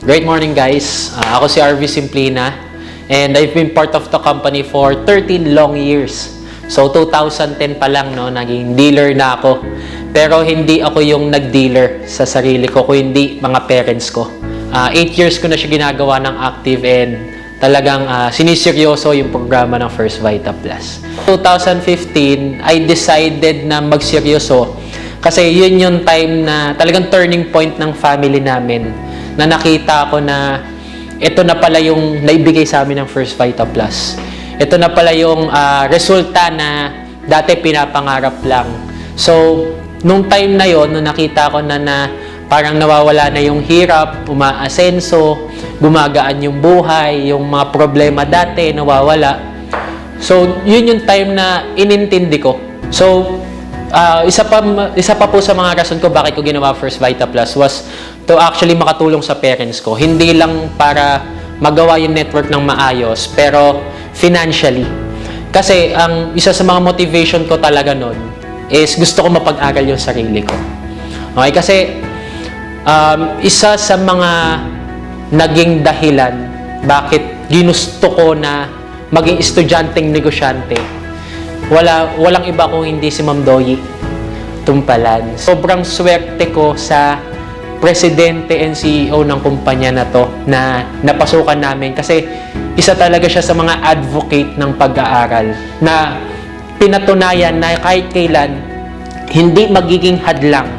Great morning, guys. Ako si RV Simplina and I've been part of the company for 13 long years. So 2010 pa lang, no, naging dealer na ako. Pero hindi ako yung nag-dealer sa sarili ko, kundi mga parents ko. 8 years ko na siya ginagawa ng active and talagang siniseryoso yung programa ng First Vita Plus. 2015, I decided na magseryoso kasi yun yung time na talagang turning point ng family namin na nakita ko na ito na pala yung naibigay sa amin ng First Vita Plus. Ito na pala yung resulta na dati pinapangarap lang. So, nung time na yon, nung nakita ko na parang nawawala na yung hirap, umaasenso, gumagaan yung buhay, yung mga problema dati nawawala. So, yun yung time na inintindi ko. So, isa pa po sa mga rason ko bakit ko ginawa First Vita Plus was to actually makatulong sa parents ko. Hindi lang para magawa yung network ng maayos, pero financially. Kasi ang isa sa mga motivation ko talaga nun is gusto ko mapag-aral yung sarili ko. Okay? Kasi isa sa mga naging dahilan bakit ginusto ko na maging estudyanteng negosyante, walang iba kung hindi si Ma'am Doyi Tumpalan. Sobrang swerte ko sa presidente and CEO ng kumpanya na to na napasukan namin kasi isa talaga siya sa mga advocate ng pag-aaral na pinatunayan na kahit kailan hindi magiging hadlang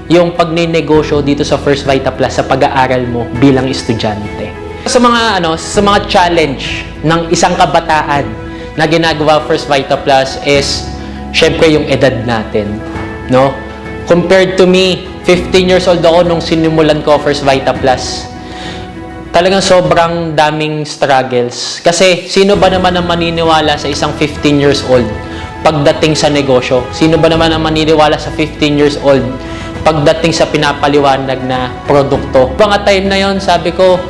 yung pagninegosyo dito sa First Vita Plus sa pag-aaral mo bilang estudyante. Sa mga challenge ng isang kabataan na ginagawa First Vita Plus is syempre yung edad natin, no? Compared to me, 15 years old ako nung sinimulan ko First Vita Plus. Talagang sobrang daming struggles. Kasi sino ba naman ang maniniwala sa isang 15 years old pagdating sa negosyo? Sino ba naman ang maniniwala sa 15 years old pagdating sa pinapaliwanag na produkto? Mga time na yon, sabi ko,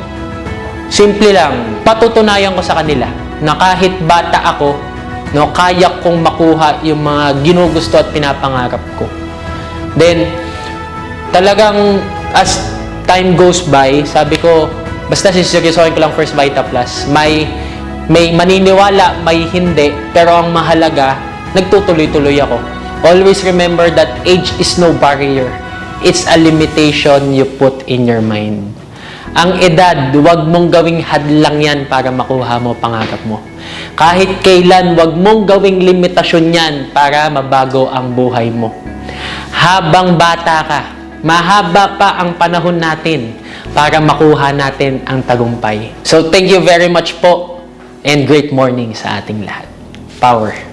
simple lang, patutunayan ko sa kanila na kahit bata ako, no, kaya kong makuha yung mga ginugusto at pinapangarap ko. Then, talagang as time goes by, sabi ko, basta siseryosohin ko lang First Vita Plus. May maniniwala, may hindi, pero ang mahalaga, nagtutuloy-tuloy ako. Always remember that age is no barrier. It's a limitation you put in your mind. Ang edad, huwag mong gawing hadlang yan para makuha mo pangarap mo. Kahit kailan, huwag mong gawing limitasyon yan para mabago ang buhay mo. Habang bata ka, mahaba pa ang panahon natin para makuha natin ang tagumpay. So, thank you very much po and great morning sa ating lahat. Power!